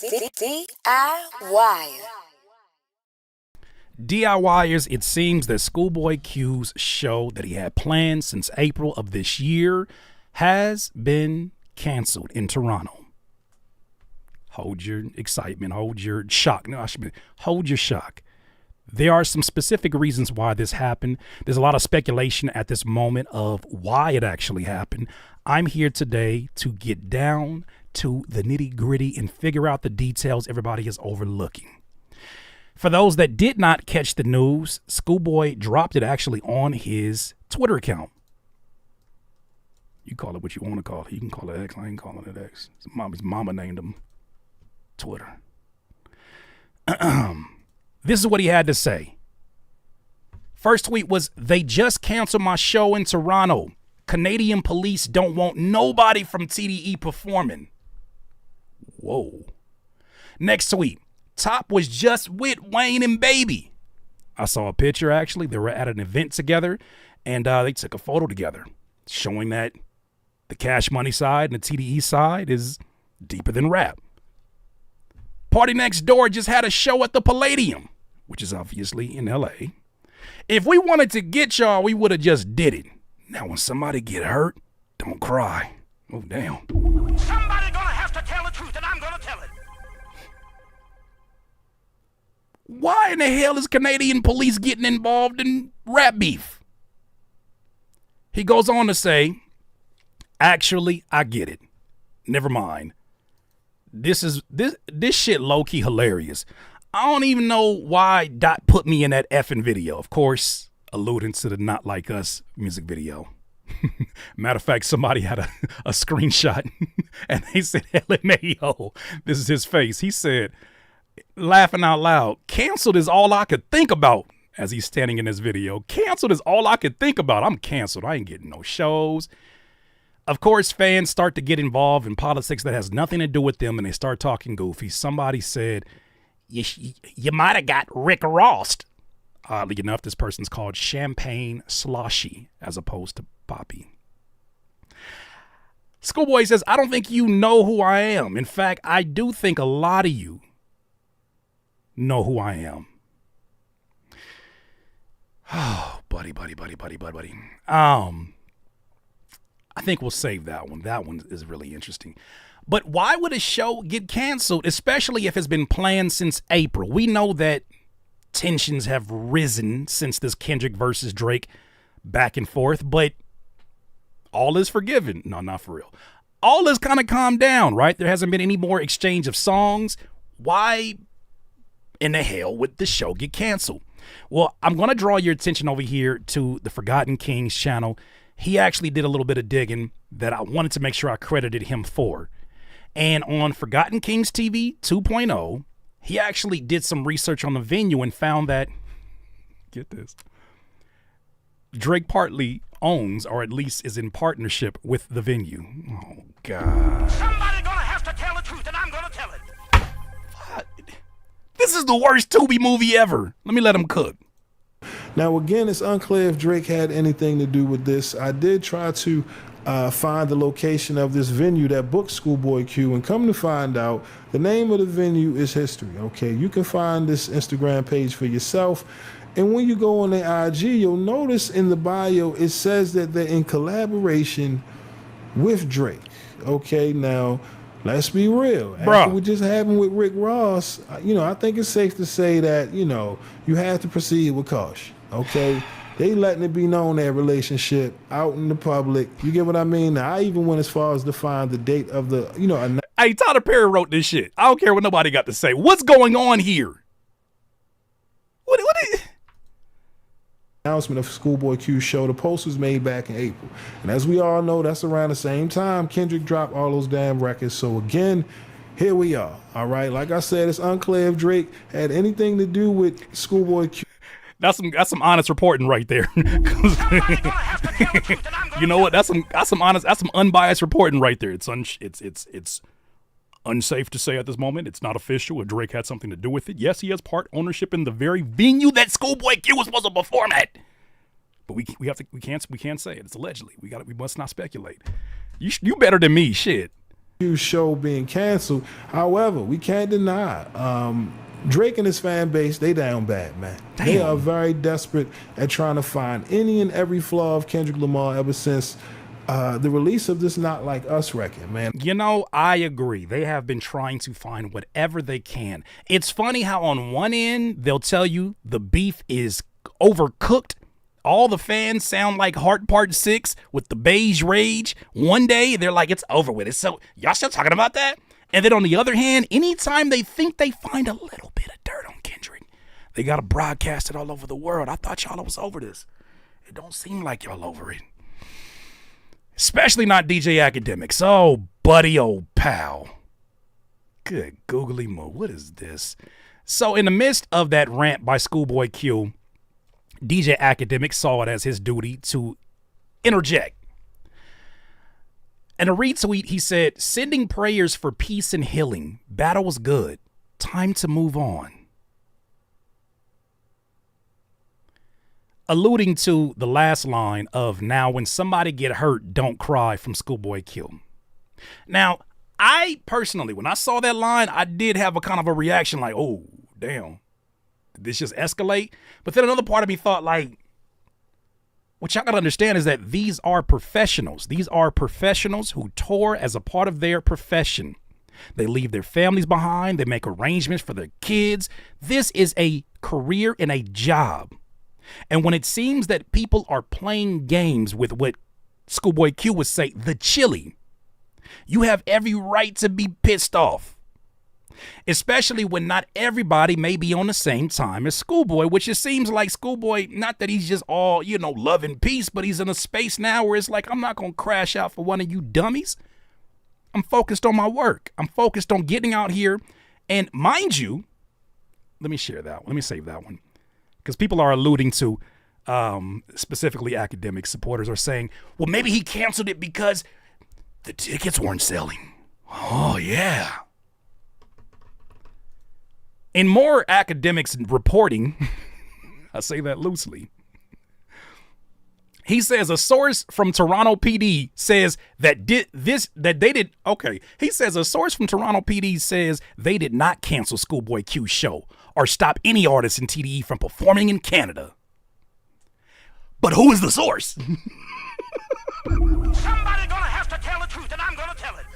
DIY. DIYers, it seems that ScHoolboy Q's show that he had planned since April of this year has been canceled in Toronto. Hold your excitement, hold your shock. No, hold your shock. There are some specific reasons why this happened. There's a lot of speculation at this moment of why it actually happened. I'm here today to get down to the nitty-gritty and figure out the details everybody is overlooking. For those that did not catch the news, ScHoolboy dropped it actually on his Twitter account. You call it what you want to call it. You can call it X. I ain't calling it X. His mama named him Twitter. This is what he had to say. First tweet was, "They just canceled my show in Toronto. Canadian police don't want nobody from TDE performing." Whoa. Next tweet. Top was just with Wayne and Baby. I saw a picture, actually. They were at an event together, and they took a photo together showing that the Cash Money side and the TDE side is deeper than rap. Party Next Door just had a show at the Palladium, which is obviously in LA. If we wanted to get y'all, we would have just did it. Now, when somebody get hurt, don't cry. Oh, damn. Somebody gonna have to tell the truth, and I'm gonna tell it. Why in the hell is Canadian police getting involved in rap beef? He goes on to say, actually, I get it. Never mind. This shit low-key hilarious. I don't even know why Dot put me in that effing video. Of course, alluding to the Not Like Us music video. Matter of fact, somebody had a screenshot and they said, LMAO, this is his face. He said, laughing out loud, "Canceled is all I could think about," as he's standing in this video. "Canceled is all I could think about. I'm canceled. I ain't getting no shows." Of course, fans start to get involved in politics that has nothing to do with them, and they start talking goofy. Somebody said, you might have got Rick Rossed. Oddly enough, this person's called Champagne Sloshy as opposed to Poppy. ScHoolboy says, "I don't think you know who I am. In fact, I do think a lot of you know who I am." Oh, buddy. I think we'll save that one. That one is really interesting. But why would a show get canceled, especially if it's been planned since April? We know that tensions have risen since this Kendrick versus Drake back and forth, but all is forgiven. No, not for real. All is kind of calmed down, right? There hasn't been any more exchange of songs. Why in the hell would the show get canceled? Well, I'm going to draw your attention over here to the Forgotten Kings channel. He actually did a little bit of digging that I wanted to make sure I credited him for. And on Forgotten Kings TV 2.0, he actually did some research on the venue and found that, get this, Drake partly owns, or at least is in partnership with the venue. Oh, God. Somebody gonna have to tell the truth, and I'm gonna tell it. What? This is the worst Tubi movie ever. Let me let him cook. Now, again, it's unclear if Drake had anything to do with this. I did try to find the location of this venue that booked ScHoolboy Q, and come to find out, the name of the venue is history, okay? You can find this Instagram page for yourself, and when you go on their IG, you'll notice in the bio, it says that they're in collaboration with Drake, okay? Now, let's be real. After what just happened with Rick Ross, I think it's safe to say that, you have to proceed with caution, okay? They letting it be known, that relationship out in the public. You get what I mean? Now, I even went as far as to find the date of the, Hey, Tyler Perry wrote this shit. I don't care what nobody got to say. What's going on here? What is... announcement of ScHoolboy Q's show. The post was made back in April. And as we all know, that's around the same time Kendrick dropped all those damn records. So again, here we are. All right. Like I said, it's unclear if Drake had anything to do with ScHoolboy Q. That's some honest reporting right there. You know what? That's some honest, that's some unbiased reporting right there. It's unsafe to say at this moment. It's not official if Drake had something to do with it. Yes, he has part ownership in the very venue that ScHoolboy Q was supposed to perform at. But we can't say it. It's allegedly. We must not speculate. You better than me, shit. Q show being canceled. However, we can't deny Drake and his fan base, they down bad, man. Damn. They are very desperate at trying to find any and every flaw of Kendrick Lamar ever since the release of this Not Like Us record, man. You know, I agree. They have been trying to find whatever they can. It's funny how on one end, they'll tell you the beef is overcooked. All the fans sound like Heart Part 6 with the beige rage. One day, they're like, it's over with. So y'all still talking about that? And then on the other hand, anytime they think they find a little bit of dirt on Kendrick, they got to broadcast it all over the world. I thought y'all was over this. It don't seem like y'all over it. Especially not DJ Academics. Oh, buddy, old pal. Good googly moo. What is this? So in the midst of that rant by ScHoolboy Q, DJ Academics saw it as his duty to interject. In a retweet, he said, sending prayers for peace and healing. Battle was good. Time to move on. Alluding to the last line of now when somebody get hurt, don't cry from ScHoolboy Q. Now, I personally, when I saw that line, I did have a kind of a reaction like, oh, damn. Did this just escalate? But then another part of me thought like, what y'all gotta understand is that these are professionals. These are professionals who tour as a part of their profession. They leave their families behind. They make arrangements for their kids. This is a career and a job. And when it seems that people are playing games with what ScHoolboy Q would say, the chili, you have every right to be pissed off. Especially when not everybody may be on the same time as ScHoolboy, which it seems like ScHoolboy, not that he's just all, love and peace, but he's in a space now where it's like, I'm not going to crash out for one of you dummies. I'm focused on my work. I'm focused on getting out here. And mind you, let me share that. Let me save that one. Because people are alluding to, specifically academic supporters are saying, well, maybe he canceled it because the tickets weren't selling. Oh, yeah. In more academics reporting, I say that loosely, he says a source from Toronto PD says He says a source from Toronto PD says they did not cancel ScHoolboy Q's show or stop any artist in TDE from performing in Canada. But who is the source? Somebody gonna have to tell the truth, and I'm gonna tell it.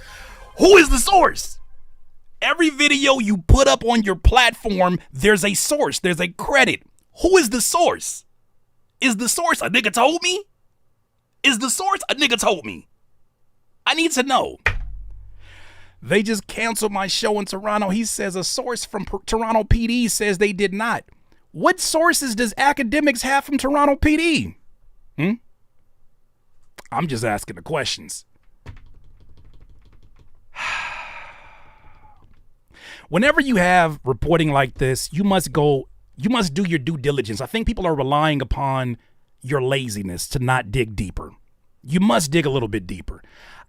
Who is the source? Every video you put up on your platform, there's a source, there's a credit. Who is the source? Is the source a nigga told me? Is the source a nigga told me? I need to know. They just canceled my show in Toronto. He says a source from Toronto PD says they did not. What sources does academics have from Toronto PD? I'm just asking the questions. Whenever you have reporting like this, you must do your due diligence. I think people are relying upon your laziness to not dig deeper. You must dig a little bit deeper.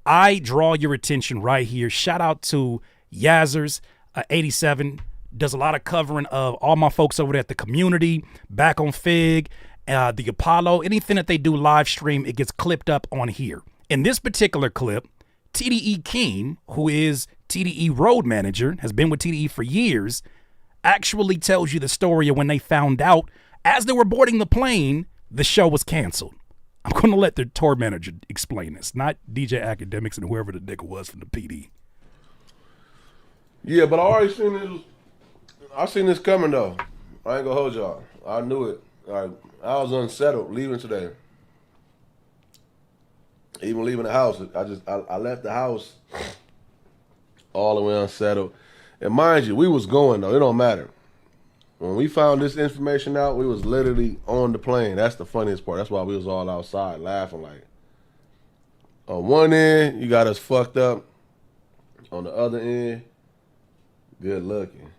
I draw your attention right here. Shout out to Yazzers 87. Does a lot of covering of all my folks over there at the community, back on Fig, the Apollo, anything that they do live stream, it gets clipped up on here. In this particular clip, TDE Keem, who is TDE road manager, has been with TDE for years, actually tells you the story of when they found out as they were boarding the plane, the show was canceled. I'm going to let the tour manager explain this, not DJ Academics and whoever the nigga was from the PD. Yeah, but I already seen this. I seen this coming though. I ain't gonna hold y'all. I knew it. I was unsettled leaving today. Even leaving the house, I left the house all the way unsettled. And mind you, we was going though. It don't matter. When we found this information out, we was literally on the plane. That's the funniest part. That's why we was all outside laughing. Like, on one end, you got us fucked up. On the other end, good looking.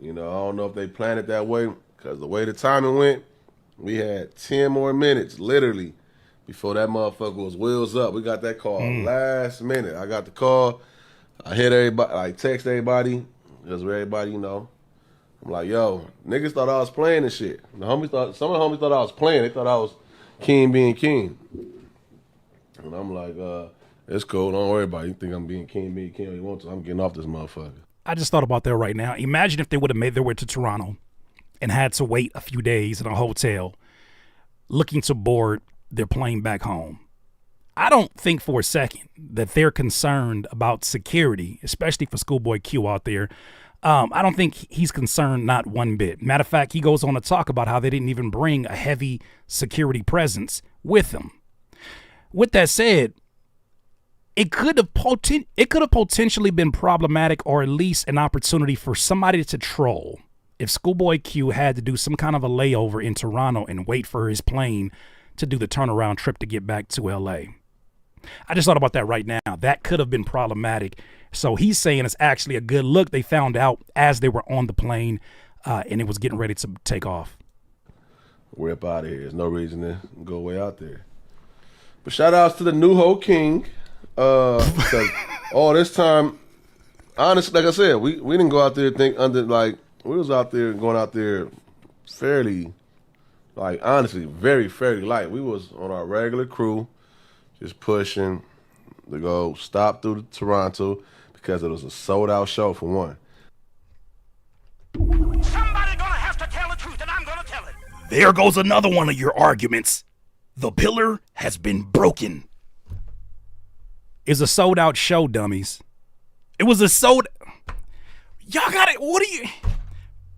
I don't know if they planned it that way, because the way the timing went, we had 10 more minutes, literally, before that motherfucker was wheels up. We got that call last minute. I got the call. I hit everybody, text everybody, because everybody, I'm like, yo, niggas thought I was playing this shit. Some of the homies thought I was playing. They thought I was King being King. And I'm like, It's cool. Don't worry about it. You think I'm being king, you want to. I'm getting off this motherfucker. I just thought about that right now. Imagine if they would have made their way to Toronto and had to wait a few days in a hotel looking to board their plane back home. I don't think for a second that they're concerned about security, especially for ScHoolboy Q out there. I don't think he's concerned, not one bit. Matter of fact, he goes on to talk about how they didn't even bring a heavy security presence with them. With that said, it could have potentially been problematic, or at least an opportunity for somebody to troll if ScHoolboy Q had to do some kind of a layover in Toronto and wait for his plane to do the turnaround trip to get back to LA. I just thought about that right now. That could have been problematic. So he's saying it's actually a good look. They found out as they were on the plane and it was getting ready to take off. We're up out of here. There's no reason to go way out there. But shout outs to the new Ho King. Because all this time, honestly, like I said, we didn't go out there we was out there going out there fairly, like honestly, very fairly light. We was on our regular crew, just pushing to go stop through Toronto because it was a sold out show for one. Somebody gonna have to tell the truth, and I'm gonna tell it. There goes another one of your arguments. The pillar has been broken. It's a sold out show, dummies. It was a sold. Y'all got it. What are you?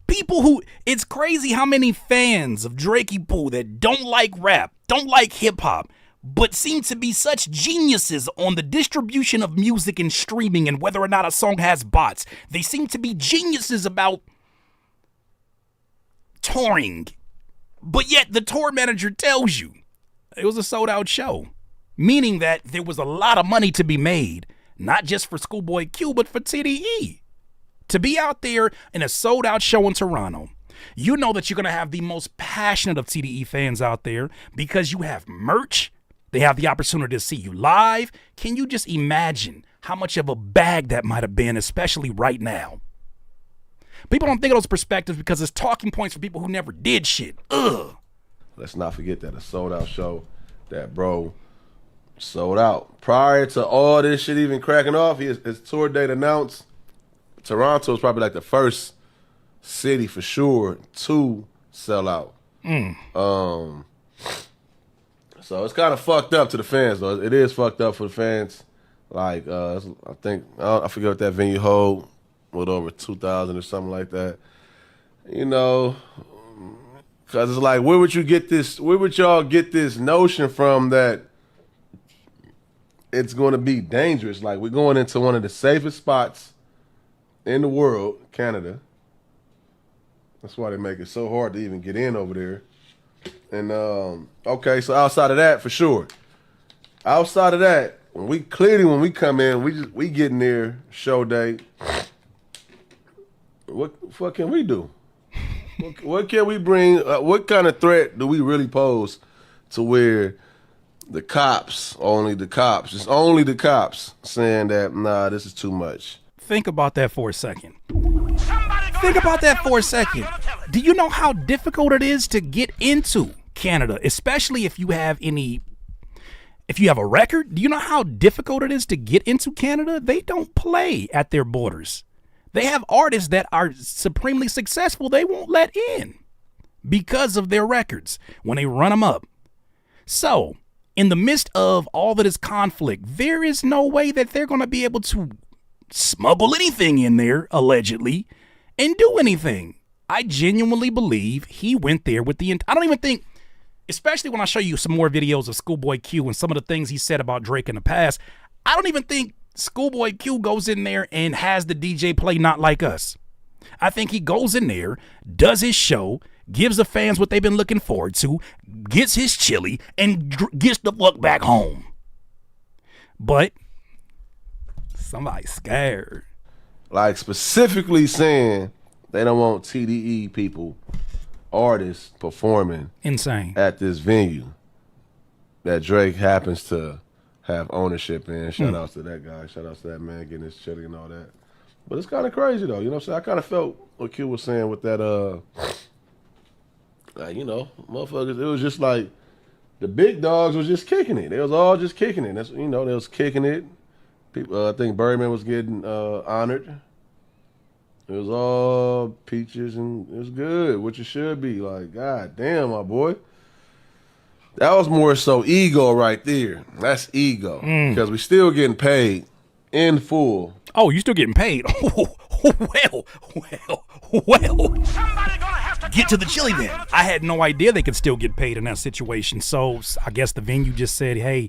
People who, it's crazy how many fans of Drakey Pooh that don't like rap, don't like hip hop, but seem to be such geniuses on the distribution of music and streaming and whether or not a song has bots. They seem to be geniuses about touring. But yet the tour manager tells you it was a sold out show, meaning that there was a lot of money to be made, not just for ScHoolboy Q, but for TDE. To be out there in a sold out show in Toronto, you know that you're going to have the most passionate of TDE fans out there because you have merch. They have the opportunity to see you live. Can you just imagine how much of a bag that might have been, especially right now? People don't think of those perspectives because it's talking points for people who never did shit. Ugh. Let's not forget that a sold out show that bro sold out. Prior to all this shit even cracking off, his tour date announced. Toronto is probably like the first city for sure to sell out. So it's kind of fucked up to the fans, though. It is fucked up for the fans. Like, I forget what that venue hold, with over 2,000 or something like that. You know, because it's like, where would y'all get this notion from that it's going to be dangerous? Like, we're going into one of the safest spots in the world, Canada. That's why they make it so hard to even get in over there. And okay, so outside of that, for sure. Outside of that, when we come in, we get in there, show day. What the fuck can we do? What can we bring? What kind of threat do we really pose to where it's only the cops saying that, nah, this is too much? Think about that for a second. Do you know how difficult it is to get into Canada, especially if you have a record? Do you know how difficult it is to get into Canada? They don't play at their borders. They have artists that are supremely successful they won't let in because of their records when they run them up. So, in the midst of all of this conflict, there is no way that they're going to be able to smuggle anything in there, allegedly, and do anything. I genuinely believe he went there with I don't even think, especially when I show you some more videos of ScHoolboy Q and some of the things he said about Drake in the past, I don't even think ScHoolboy Q goes in there and has the DJ play Not Like Us. I think he goes in there, does his show, gives the fans what they've been looking forward to, gets his chili, and gets the fuck back home. But somebody's scared. Like, specifically saying they don't want TDE people, artists, performing insane at this venue that Drake happens to have ownership in. Shout outs to that guy. Shout outs to that man getting his chili and all that. But it's kind of crazy, though. You know what I'm saying? I kind of felt what Q was saying with that, motherfuckers. It was just like, The big dogs was just kicking it. They was all just kicking it. That's they was kicking it. People, I think Birdman was getting honored. It was all peaches and it was good, which it should be. Like, God damn, my boy. That was more so ego right there. That's ego. Because we still getting paid in full. Oh, you still getting paid? Well. Somebody gonna have to Get to the chili then. I had no idea they could still get paid in that situation. So I guess the venue just said, hey,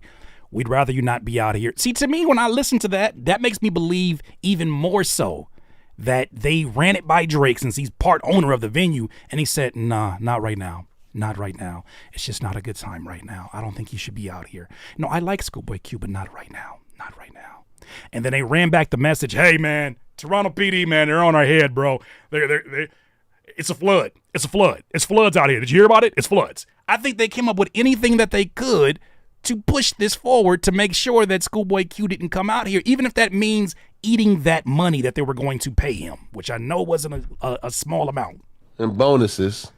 we'd rather you not be out here. See, to me, when I listen to that, that makes me believe even more so that they ran it by Drake since he's part owner of the venue. And he said, nah, not right now. Not right now. It's just not a good time right now. I don't think you should be out here. No, I like ScHoolboy Q, but not right now. Not right now. And then they ran back the message, hey, man, Toronto PD, man, they're on our head, bro. It's a flood. It's a flood. It's floods out here. Did you hear about it? It's floods. I think they came up with anything that they could to push this forward to make sure that ScHoolboy Q didn't come out here, even if that means eating that money that they were going to pay him, which I know wasn't a small amount. And bonuses.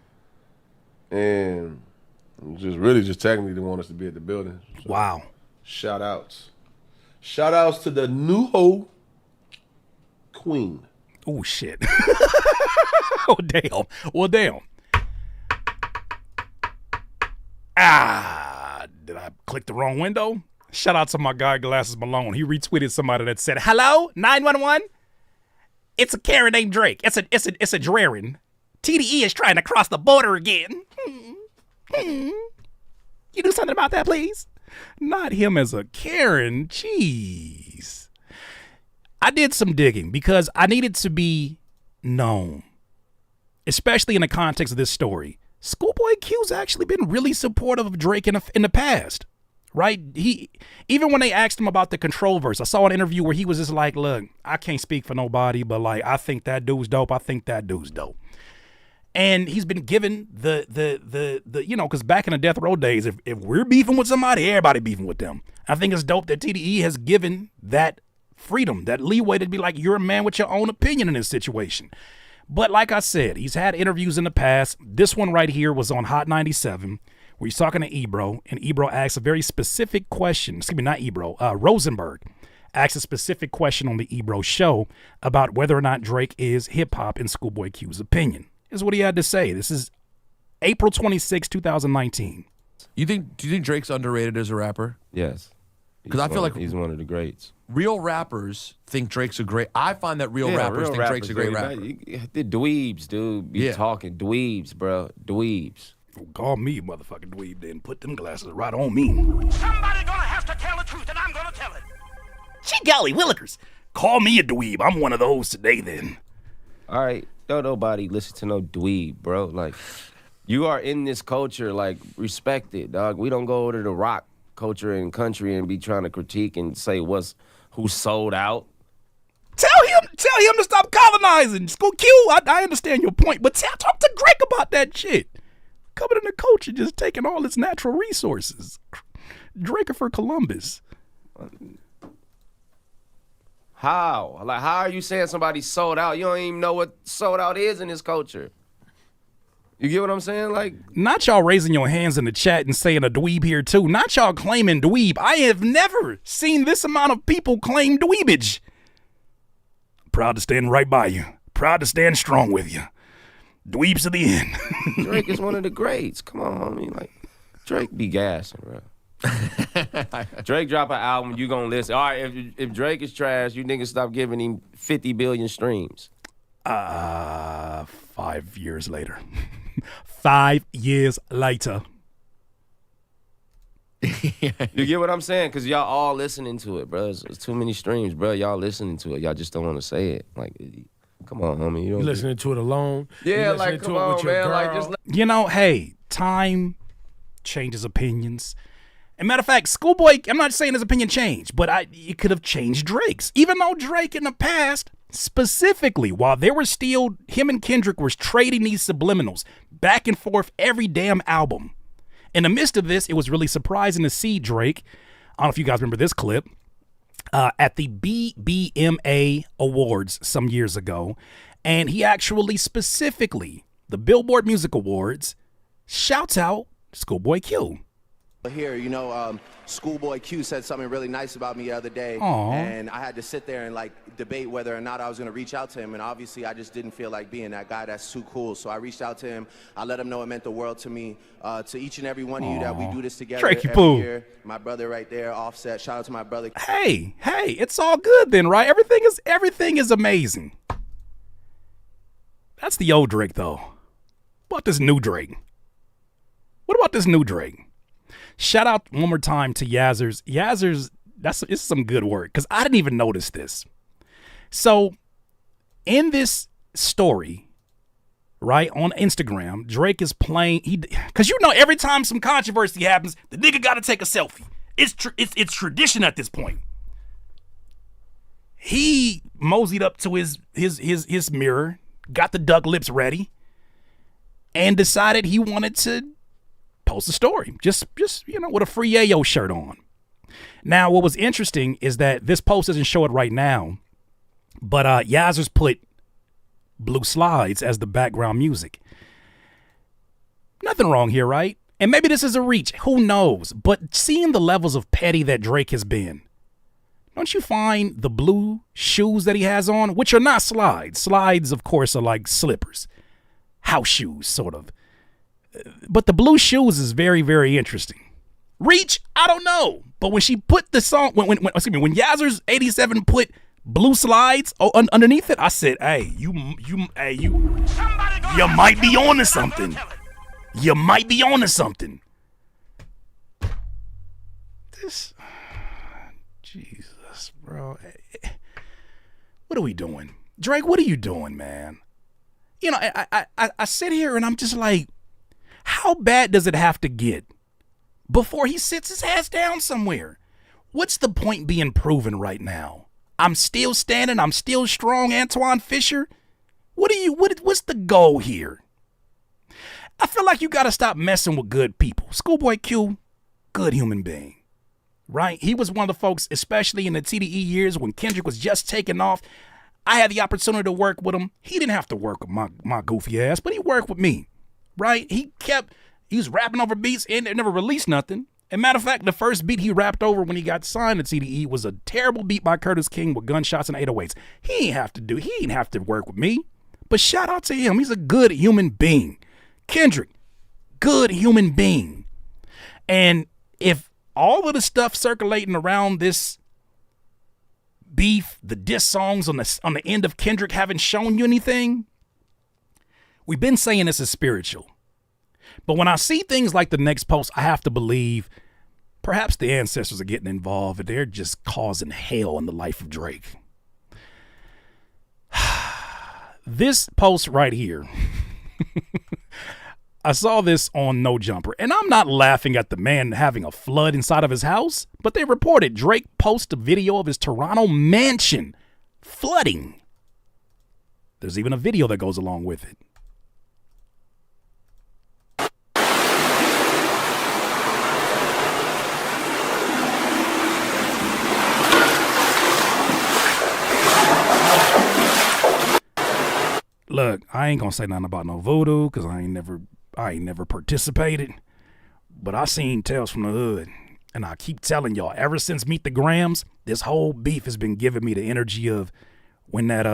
And just technically they want us to be at the building. So, wow. Shout outs. Shout outs to the new hoe queen. Oh, shit. Oh, damn. Well, damn. Did I click the wrong window? Shout out to my guy, Glasses Malone. He retweeted somebody that said, hello, 911? It's a Karen named Drake. It's a Draren. TDE is trying to cross the border again. You do something about that, please? Not him as a Karen. Jeez. I did some digging because I needed to be known, especially in the context of this story. ScHoolboy Q's actually been really supportive of Drake in the past, right? Even when they asked him about the Control verse, I saw an interview where he was just like, look, I can't speak for nobody, but like, I think that dude's dope. I think that dude's dope. And he's been given the because back in the death row days, if we're beefing with somebody, everybody beefing with them. I think it's dope that TDE has given that freedom, that leeway to be like, you're a man with your own opinion in this situation. But like I said, he's had interviews in the past. This one right here was on Hot 97, where he's talking to Ebro, and Ebro asks a very specific question. Excuse me, not Ebro, Rosenberg asks a specific question on the Ebro show about whether or not Drake is hip-hop in ScHoolboy Q's opinion. Is what he had to say. This is April 26, 2019. Do you think Drake's underrated as a rapper? Yes. Because I feel like he's one of the greats. Real rappers think Drake's a great. I find that real rappers think Drake's a great rapper. The dweebs, dude, be talking dweebs, bro. Dweebs. Call me a motherfucking dweeb then. Put them glasses right on me. Somebody gonna have to tell the truth, and I'm gonna tell it. Gee golly willikers. Call me a dweeb. I'm one of those today then. All right. Don't nobody listen to no dweeb, bro. Like, you are in this culture, like, respect it, dog. We don't go to the rock culture and country and be trying to critique and say who's sold out. Tell him to stop colonizing. School Q, I understand your point, but talk to Drake about that shit. Coming in the culture, just taking all its natural resources. Drake for Columbus. How? Like, how are you saying somebody's sold out? You don't even know what sold out is in this culture. You get what I'm saying? Like, not y'all raising your hands in the chat and saying a dweeb here too. Not y'all claiming dweeb. I have never seen this amount of people claim dweebage. Proud to stand right by you. Proud to stand strong with you. Dweebs to the end. Drake is one of the greats. Come on, homie. Like, Drake be gassing, bro. Drake drop an album, you gonna listen. All right, if Drake is trash, you niggas stop giving him 50 billion streams. 5 years later. 5 years later. You get what I'm saying? Because y'all all listening to it, bro. It's too many streams, bro. Y'all listening to it. Y'all just don't want to say it. Like, come on, homie. You listening to it alone? Yeah, like, come on, man. Like, just hey, time changes opinions. And matter of fact, ScHoolboy, I'm not saying his opinion changed, but it could have changed Drake's. Even though Drake in the past, specifically, while they were still, him and Kendrick were trading these subliminals back and forth every damn album. In the midst of this, it was really surprising to see Drake, I don't know if you guys remember this clip, at the BBMA Awards some years ago. And he actually specifically, the Billboard Music Awards, shouts out ScHoolboy Q. Here, you know, ScHoolboy Q said something really nice about me the other day, Aw. and I had to sit there and like debate whether or not I was going to reach out to him, and obviously I just didn't feel like being that guy that's too cool, so I reached out to him. I let him know it meant the world to me, to each and every one of you that we do this together Drakey every Poo. year. My brother right there, Offset, shout out to my brother. Hey, it's all good then, right? Everything is amazing. That's the old Drake, though. What about this new Drake? What about this new Drake? Shout out one more time to Yazzers. Yazzers, it's some good work, because I didn't even notice this. So, in this story, right, on Instagram, Drake is playing, because you know every time some controversy happens, the nigga got to take a selfie. It's tradition at this point. He moseyed up to his mirror, got the duck lips ready, and decided he wanted to post a story, just you know, with a free Yayo shirt on. Now, what was interesting is that this post doesn't show it right now, but Yazzers put Blue Slides as the background music. Nothing wrong here, right? And maybe this is a reach, who knows? But seeing the levels of petty that Drake has been, don't you find the blue shoes that he has on, which are not slides? Slides, of course, are like slippers, house shoes, sort of. But the blue shoes is very, very interesting. Reach, I don't know. But when she put the song, when Yazzers 87 put Blue Slides underneath it, I said, hey, you might be on to something. You might be on to something. This, Jesus, bro. What are we doing? Drake, what are you doing, man? You know, I sit here and I'm just like, how bad does it have to get before he sits his ass down somewhere? What's the point being proven right now? I'm still standing. I'm still strong, Antoine Fisher. What's the goal here? I feel like you got to stop messing with good people. ScHoolboy Q, good human being, right? He was one of the folks, especially in the TDE years when Kendrick was just taking off. I had the opportunity to work with him. He didn't have to work with my goofy ass, but he worked with me. Right? He was rapping over beats and never released nothing. And matter of fact, the first beat he rapped over when he got signed to TDE was a terrible beat by Curtis King with gunshots and 808s. He ain't have to work with me. But shout out to him. He's a good human being. Kendrick, good human being. And if all of the stuff circulating around this beef, the diss songs on the end of Kendrick haven't shown you anything, we've been saying this is spiritual. But when I see things like the next post, I have to believe perhaps the ancestors are getting involved and they're just causing hell in the life of Drake. This post right here, I saw this on No Jumper, and I'm not laughing at the man having a flood inside of his house, but they reported Drake posted a video of his Toronto mansion flooding. There's even a video that goes along with it. Look, I ain't gonna say nothing about no voodoo because I ain't never participated. But I seen Tales from the Hood, and I keep telling y'all, ever since Meet the Grams, this whole beef has been giving me the energy of when that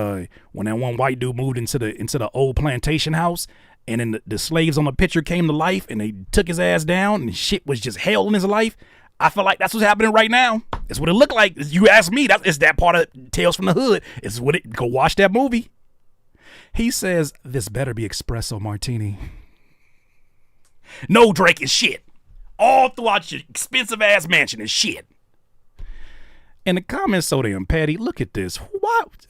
one white dude moved into the old plantation house, and then the slaves on the picture came to life, and they took his ass down, and shit was just hell in his life. I feel like that's what's happening right now. It's what it looked like. You ask me, it's that part of Tales from the Hood. It's what it. Go watch that movie. He says, this better be espresso martini. No, Drake is shit. All throughout your expensive ass mansion is shit. And the comments so damn petty. Look at this. What?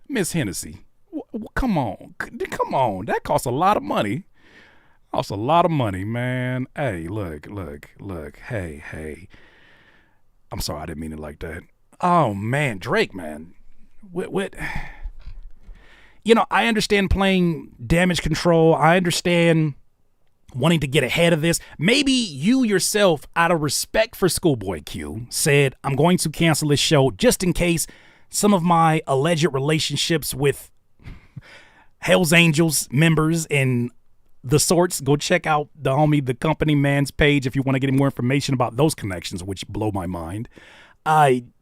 Miss Hennessy. Come on. That costs a lot of money. Costs a lot of money, man. Hey, look. Hey. I'm sorry, I didn't mean it like that. Oh, man. Drake, man. What? You know, I understand playing damage control. I understand wanting to get ahead of this. Maybe you yourself, out of respect for ScHoolboy Q, said, I'm going to cancel this show just in case some of my alleged relationships with Hell's Angels members and the sorts, go check out the homie, the company man's page if you want to get any more information about those connections, which blow my mind.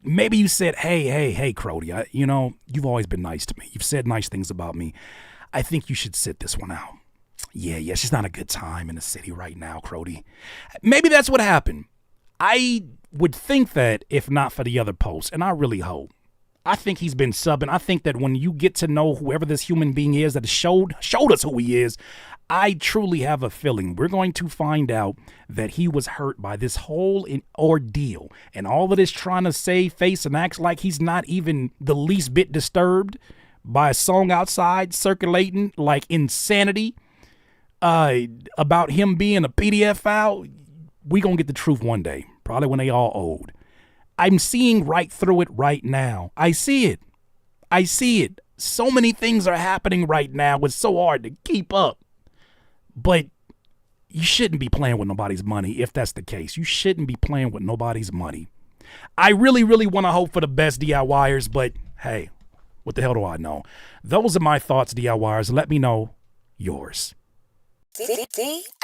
Maybe you said, hey, Crody, you've always been nice to me. You've said nice things about me. I think you should sit this one out. Yeah, it's just not a good time in the city right now, Crody. Maybe that's what happened. I would think that if not for the other posts, and I really hope. I think he's been subbing. I think that when you get to know whoever this human being is that showed us who he is, I truly have a feeling we're going to find out that he was hurt by this whole ordeal and all of this trying to save face and acts like he's not even the least bit disturbed by a song outside circulating like insanity about him being a PDF file. We gonna get the truth one day, probably when they all old. I'm seeing right through it right now. I see it. So many things are happening right now. It's so hard to keep up. But you shouldn't be playing with nobody's money if that's the case. You shouldn't be playing with nobody's money. I really, really want to hope for the best, DIYers, but hey, what the hell do I know? Those are my thoughts, DIYers. Let me know yours. DIY.